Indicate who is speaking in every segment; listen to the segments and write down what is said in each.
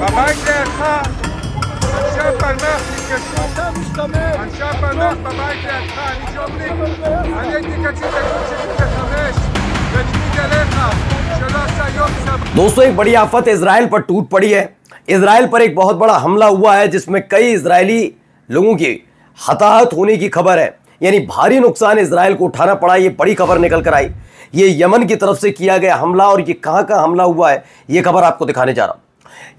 Speaker 1: בבית לידך, אנשי פלמח נפגשו, אנשי פלמח בבית לידך, אני ג'ובניק, אני הייתי קצין בגדוד 75, בניגוד אליך, שלא עשה יום סבבה.
Speaker 2: दोस्तों, एक बड़ी आफत इजराइल पर टूट पड़ी है। इजराइल पर एक बहुत बड़ा हमला हुआ है जिसमें कई इजरायली लोगों की हताहत होने की खबर है, यानी भारी नुकसान इजराइल को उठाना पड़ा। ये बड़ी खबर निकल कर आई। ये यमन की तरफ से किया गया हमला, और ये कहां का हमला हुआ है ये खबर आपको दिखाने जा रहा हूं।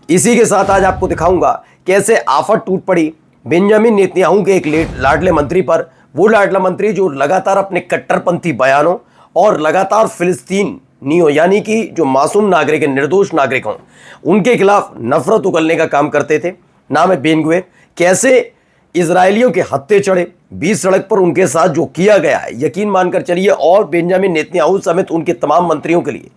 Speaker 2: इसी के साथ आज आपको दिखाऊंगा कैसे आफत टूट पड़ी बेंजामिन नेतन्याहू के एक लाडले मंत्री पर। वो लाडला मंत्री जो लगातार अपने कट्टरपंथी बयानों और लगातार फिलिस्तीनियों यानी कि जो मासूम नागरिक हैं, निर्दोष नागरिक हों, उनके खिलाफ नफरत उगलने का काम करते थे। नाम है बेन गुवेर। कैसे इजरायलियों के हत्थे चढ़े, बीच सड़क पर उनके साथ जो किया गया है, यकीन मानकर चलिए, और बेंजामिन नेतन्याहू समेत उनके तमाम मंत्रियों के लिए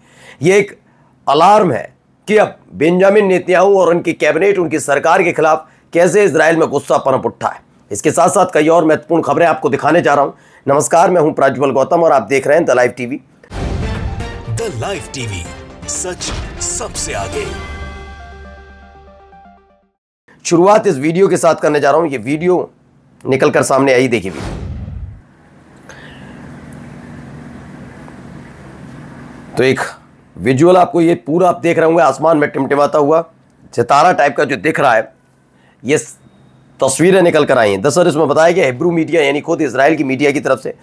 Speaker 2: ये एक अलार्म है कि अब बेंजामिन नेतन्याहू और उनकी कैबिनेट, उनकी सरकार के खिलाफ कैसे इजराइल में गुस्सा पनप उठा है। इसके साथ साथ कई और महत्वपूर्ण खबरें आपको दिखाने जा रहा हूं। नमस्कार, मैं हूं प्रज्वल गौतम और आप देख रहे हैं the live TV.
Speaker 3: The live TV, सच सबसे आगे।
Speaker 2: शुरुआत इस वीडियो के साथ करने जा रहा हूं। ये वीडियो निकलकर सामने आई, देखिए वीडियो। तो एक विजुअल आपको ये पूरा आप देख रहे होंगे, आसमान में टिमटिमाता हुआ सितारा टाइप का जो दिख रहा है, ये तस्वीरें निकल कर आई हैं। दरअसल इसमें बताया गया हिब्रू मीडिया यानी खुद इजराइल की मीडिया की तरफ से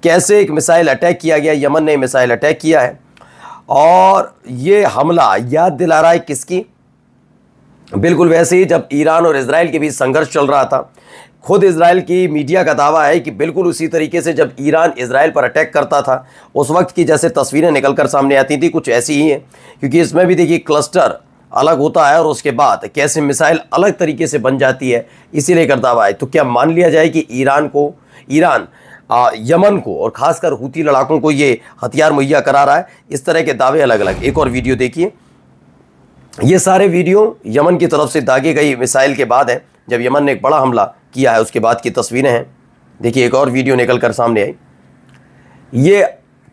Speaker 2: कैसे एक मिसाइल अटैक किया गया। यमन ने मिसाइल अटैक किया है और ये हमला याद दिला रहा है किसकी? बिल्कुल वैसे ही जब ईरान और इजराइल के बीच संघर्ष चल रहा था। खुद इजराइल की मीडिया का दावा है कि बिल्कुल उसी तरीके से जब ईरान इजराइल पर अटैक करता था उस वक्त की जैसे तस्वीरें निकलकर सामने आती थी, कुछ ऐसी ही हैं। क्योंकि इसमें भी देखिए क्लस्टर अलग होता है और उसके बाद कैसे मिसाइल अलग तरीके से बन जाती है, इसीलिए कर दावा है। तो क्या मान लिया जाए कि ईरान यमन को और खासकर हूती लड़ाकों को ये हथियार मुहैया करा रहा है? इस तरह के दावे अलग अलग। एक और वीडियो देखिए। ये सारे वीडियो यमन की तरफ से दागे गई मिसाइल के बाद है, जब यमन ने एक बड़ा हमला किया है उसके बाद की तस्वीरें हैं। देखिए एक और वीडियो निकल कर सामने आई। ये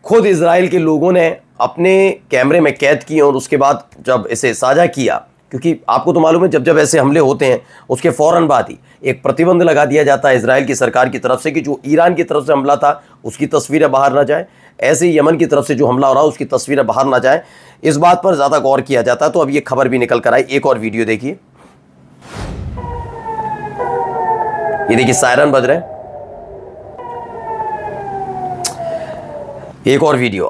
Speaker 2: खुद इजराइल के लोगों ने अपने कैमरे में कैद की और उसके बाद जब इसे साझा किया, क्योंकि आपको तो मालूम है जब जब ऐसे हमले होते हैं उसके फ़ौरन बाद ही एक प्रतिबंध लगा दिया जाता है इजराइल की सरकार की तरफ से कि जो ईरान की तरफ से हमला था उसकी तस्वीरें बाहर ना जाए, ऐसे ही यमन की तरफ से जो हमला हो रहा है उसकी तस्वीरें बाहर ना जाए। इस बात पर ज़्यादा गौर किया जाता है। तो अब ये खबर भी निकल कर आई। एक और वीडियो देखिए। ये देखिए सायरन बज रहे हैं। एक और वीडियो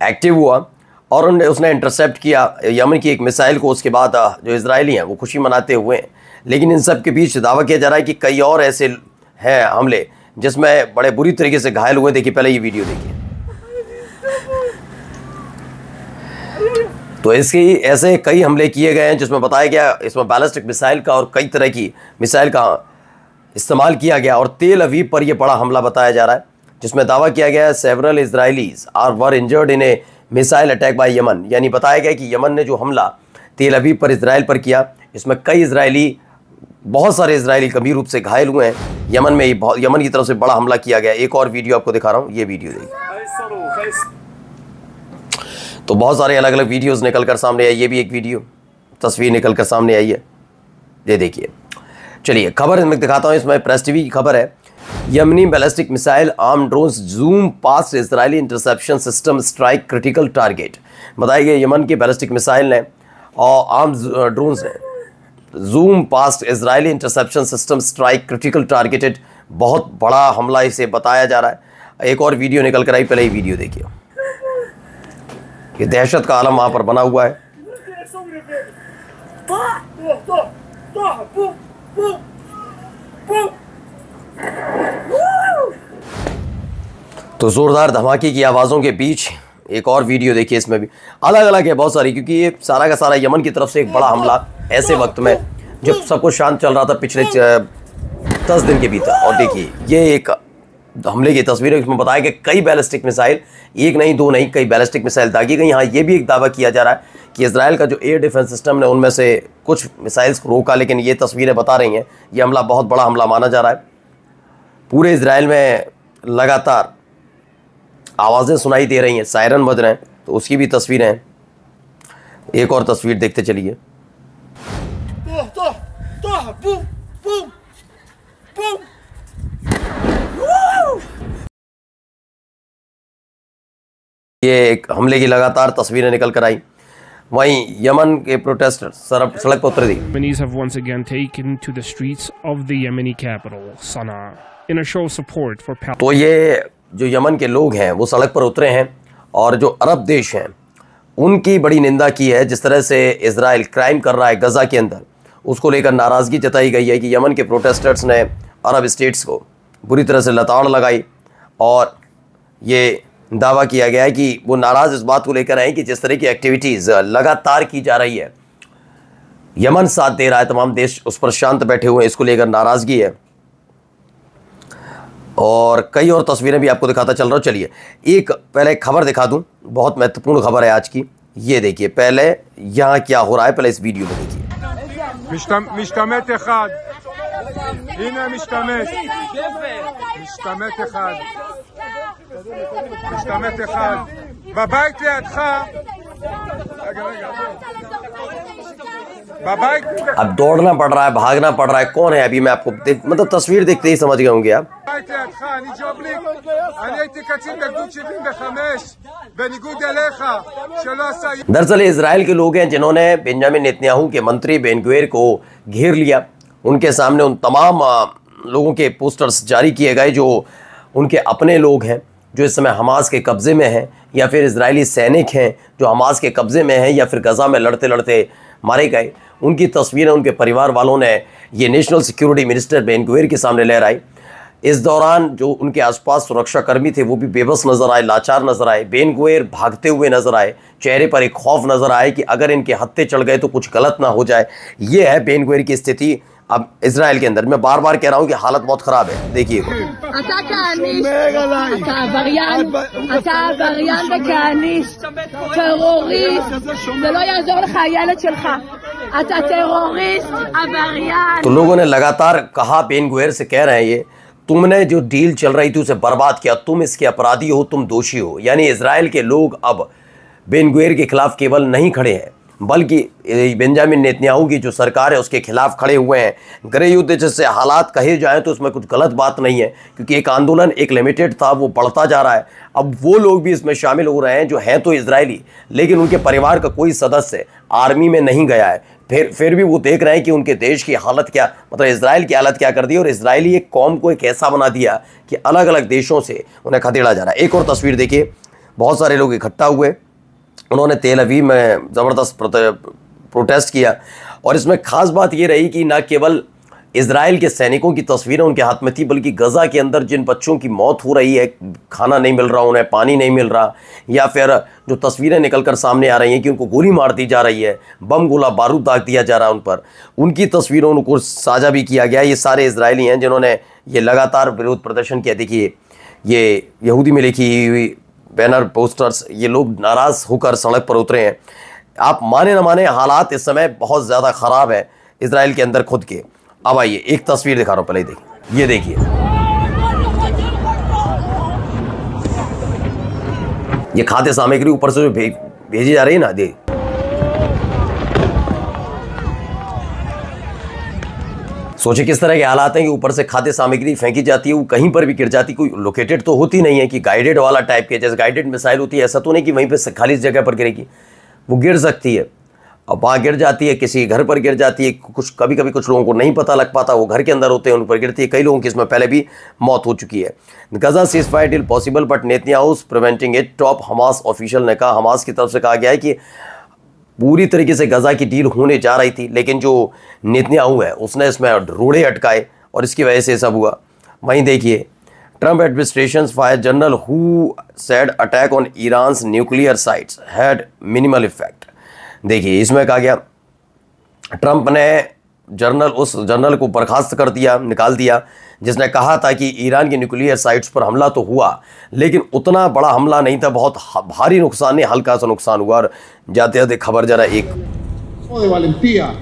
Speaker 2: एक्टिव हुआ और उसने इंटरसेप्ट किया यमन की एक मिसाइल को। उसके बाद जो इजरायली हैं वो खुशी मनाते हुए हैं, लेकिन इन सब के बीच दावा किया जा रहा है कि कई और ऐसे हैं हमले जिसमें बड़े बुरी तरीके से घायल हुए। देखिए पहले ये वीडियो देखिए। तो इसके ऐसे कई हमले किए गए हैं जिसमें बताया गया इसमें बैलिस्टिक मिसाइल का और कई तरह की मिसाइल का इस्तेमाल किया गया। और तेल अवीव पर यह बड़ा हमला बताया जा रहा है जिसमें दावा किया गया है several Israelis were injured in a missile attack by Yemen. यानी बताया गया कि यमन ने जो हमला तेल अवीव पर इजराइल पर किया, इसमें बहुत सारे इजरायली गंभीर रूप से घायल हुए हैं। यमन की तरफ से बड़ा हमला किया गया। एक और वीडियो आपको दिखा रहा हूं, ये वीडियो देखिए। तो बहुत सारे अलग अलग वीडियोस निकलकर सामने आई। ये भी एक वीडियो तस्वीर निकलकर सामने आई है, ये देखिए। चलिए खबर मैं दिखाता हूं। इसमें प्रेस टीवी की खबर है। Yemeni ballistic missile arm drones zoom past Israeli interception system strike critical target. बताया गया यमन की बैलिस्टिक मिसाइल ने और आर्म ड्रोन्स ने zoom past Israeli interception system strike critical targeted. बहुत बड़ा हमला इसे बताया जा रहा है। एक और वीडियो निकल कर आई, पहले ही वीडियो देखिए। ये दहशत का आलम वहां पर बना हुआ है। तो जोरदार धमाके की आवाज़ों के बीच एक और वीडियो देखिए, इसमें भी अलग अलग है बहुत सारी, क्योंकि ये सारा का सारा यमन की तरफ से एक बड़ा हमला ऐसे वक्त में जब सब कुछ शांत चल रहा था पिछले 10 दिन के भीतर। और देखिए ये एक हमले की तस्वीर है, इसमें बताया कि कई बैलिस्टिक मिसाइल, एक नहीं दो नहीं, कई बैलिस्टिक मिसाइल दागी गई। हाँ, ये भी एक दावा किया जा रहा है कि इजराइल का जो एयर डिफेंस सिस्टम ने उनमें से कुछ मिसाइल्स को रोका, लेकिन ये तस्वीरें बता रही हैं ये हमला बहुत बड़ा हमला माना जा रहा है। पूरे इजराइल में लगातार आवाज़ें सुनाई दे रही हैं, सायरन बज रहे हैं, तो उसकी भी तस्वीरें हैं। एक और तस्वीर देखते चलिए। ये एक हमले की लगातार तस्वीरें निकल कर आई। वहीं यमन के प्रोटेस्टर सड़क पर उतरे थे।
Speaker 4: Yemenis have once again taken to the streets of the Yemeni capital, Sana'a, in a show of support for Palestine.
Speaker 2: तो ये जो यमन के लोग हैं वो सड़क पर उतरे हैं और जो अरब देश हैं उनकी बड़ी निंदा की है। जिस तरह से इजराइल क्राइम कर रहा है गजा के अंदर, उसको लेकर नाराज़गी जताई गई है कि यमन के प्रोटेस्टर्स ने अरब स्टेट्स को बुरी तरह से लताड़ लगाई और ये दावा किया गया है कि वो नाराज़ इस बात को लेकर आए कि जिस तरह की एक्टिविटीज़ लगातार की जा रही है, यमन साथ दे रहा है, तमाम देश उस पर शांत बैठे हुए हैं, इसको लेकर नाराज़गी है। और कई और तस्वीरें भी आपको दिखाता चल रहा हूँ। चलिए एक पहले खबर दिखा दूँ, बहुत महत्वपूर्ण खबर है आज की। ये देखिए पहले यहाँ क्या हो रहा है, पहले इस वीडियो में देखिए।
Speaker 1: משתמט אחד, הנה משתמט, משתמט אחד, משתמט אחד, בבית לידך, בבית,
Speaker 2: अब दौड़ना पड़ रहा है, भागना पड़ रहा है, कौन है अभी मैं आपको मतलब तस्वीर देखते ही समझ गए होंगे आप।
Speaker 1: בבית לידך, אני ג'ובניק, אני הייתי קצין בגדוד 75, בניגוד אליך, שלא עשה...
Speaker 2: दरअसल इजराइल के लोग हैं जिन्होंने बेंजामिन नेतन्याहू के मंत्री बेन गुवेर को घेर लिया। उनके सामने उन तमाम लोगों के पोस्टर्स जारी किए गए जो उनके अपने लोग हैं, जो इस समय हमास के कब्ज़े में हैं, या फिर इजरायली सैनिक हैं जो हमास के कब्ज़े में हैं, या फिर गज़ा में लड़ते लड़ते मारे गए। उनकी तस्वीरें उनके परिवार वालों ने ये नेशनल सिक्योरिटी मिनिस्टर बेन गुवेर के सामने लहराई। इस दौरान जो उनके आसपास सुरक्षाकर्मी थे वो भी बेबस नज़र आए, लाचार नज़र आए। बेन गुवेर भागते हुए नज़र आए, चेहरे पर एक खौफ नज़र आए कि अगर इनके हत्थे चढ़ गए तो कुछ गलत ना हो जाए। ये है बेन गुवेर की स्थिति अब इजराइल के अंदर। मैं बार बार कह रहा हूँ कि हालत बहुत ख़राब है। देखिए तो लोगों ने लगातार कहा, बेन गुवेर से कह रहे हैं ये तुमने जो डील चल रही थी उसे बर्बाद किया, तुम इसके अपराधी हो, तुम दोषी हो। यानी इजराइल के लोग अब बेन गुवेर के खिलाफ केवल नहीं खड़े हैं बल्कि बेंजामिन नेतन्याहू की जो सरकार है उसके खिलाफ खड़े हुए हैं। गृह युद्ध जैसे हालात कहे जाएं तो उसमें कुछ गलत बात नहीं है, क्योंकि एक आंदोलन एक लिमिटेड था, वो बढ़ता जा रहा है। अब वो लोग भी इसमें शामिल हो रहे हैं जो हैं तो इजरायली, लेकिन उनके परिवार का कोई सदस्य आर्मी में नहीं गया है। फिर भी वो देख रहे हैं कि उनके देश की हालत क्या, मतलब इजराइल की हालत क्या कर दी, और इजरायली एक कौम को एक ऐसा बना दिया कि अलग अलग देशों से उन्हें खदेड़ा जा रहा है। एक और तस्वीर देखिए, बहुत सारे लोग इकट्ठा हुए, उन्होंने तेल अवीव में ज़बरदस्त प्रोटेस्ट किया। और इसमें ख़ास बात ये रही कि न केवल इजराइल के सैनिकों की तस्वीरें उनके हाथ में थी, बल्कि गज़ा के अंदर जिन बच्चों की मौत हो रही है, खाना नहीं मिल रहा उन्हें, पानी नहीं मिल रहा, या फिर जो तस्वीरें निकल कर सामने आ रही हैं कि उनको गोली मार दी जा रही है, बम गोला बारूद दाग दिया जा रहा है उन पर, उनकी तस्वीरों को साझा भी किया गया। ये सारे इजरायली हैं जिन्होंने ये लगातार विरोध प्रदर्शन किया। देखिए ये यहूदी में लिखी हुई बैनर पोस्टर्स, ये लोग नाराज़ होकर सड़क पर उतरे हैं। आप माने न माने हालात इस समय बहुत ज़्यादा ख़राब है इजराइल के अंदर खुद के। अब आइए एक तस्वीर दिखा रहा हूँ, पहले ही देखिए, ये देखिए, ये खाद्य सामग्री ऊपर से जो भेजी जा रही है ना, दे सोचे किस तरह के हालात हैं कि ऊपर से खाद्य सामग्री फेंकी जाती है, वो कहीं पर भी गिर जाती, कोई लोकेटेड तो होती नहीं है कि गाइडेड वाला टाइप के, जैसे गाइडेड मिसाइल होती है, ऐसा तो नहीं कि वहीं पे खाली जगह पर गिरेगी, वो गिर सकती है। अब वहाँ गिर जाती है, किसी घर पर गिर जाती है, कुछ कभी कभी कुछ लोगों को नहीं पता लग पाता, वो घर के अंदर होते हैं, उन पर गिरती है। कई लोगों की इसमें पहले भी मौत हो चुकी है। Gaza ceasefire deal possible but Netanyahu preventing it, top Hamas official ने कहा। हमास की तरफ से कहा गया है कि पूरी तरीके से गजा की डील होने जा रही थी, लेकिन जो नेतन्याहू है उसने इसमें रोड़े अटकाए और इसकी वजह से सब हुआ। वहीं देखिए, Trump administration fire general who said attack on Iran nuclear sites had minimal effect. देखिए, इसमें कहा गया ट्रंप ने उस जनरल को बर्खास्त कर दिया, निकाल दिया, जिसने कहा था कि ईरान की न्यूक्लियर साइट्स पर हमला तो हुआ लेकिन उतना बड़ा हमला नहीं था, बहुत भारी नुकसान नहीं, हल्का सा नुकसान हुआ। और जाते जाते खबर जरा एक,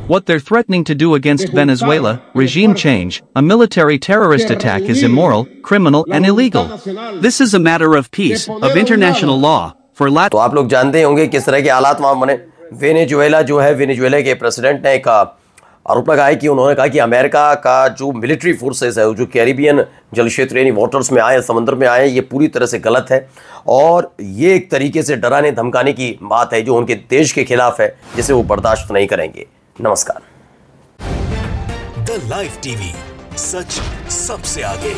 Speaker 5: What they're threatening to do against Venezuela, regime change, a military terrorist attack is immoral, criminal and illegal. This is a matter of peace, of international law. For
Speaker 2: तो आप लोग जानते होंगे किस तरह के हालात वहां बने। वेनेजुएला जो है, वेनेजुएला के प्रेसिडेंट ने एक आरोप लगाया कि उन्होंने कहा कि अमेरिका का जो मिलिट्री फोर्सेस है, जो कैरिबियन जल क्षेत्र यानी वाटर्स में आए, समंदर में आए, ये पूरी तरह से गलत है और ये एक तरीके से डराने धमकाने की बात है जो उनके देश के खिलाफ है, जिसे वो बर्दाश्त नहीं करेंगे। नमस्कार।
Speaker 3: द लाइव टीवी, सच सबसे आगे।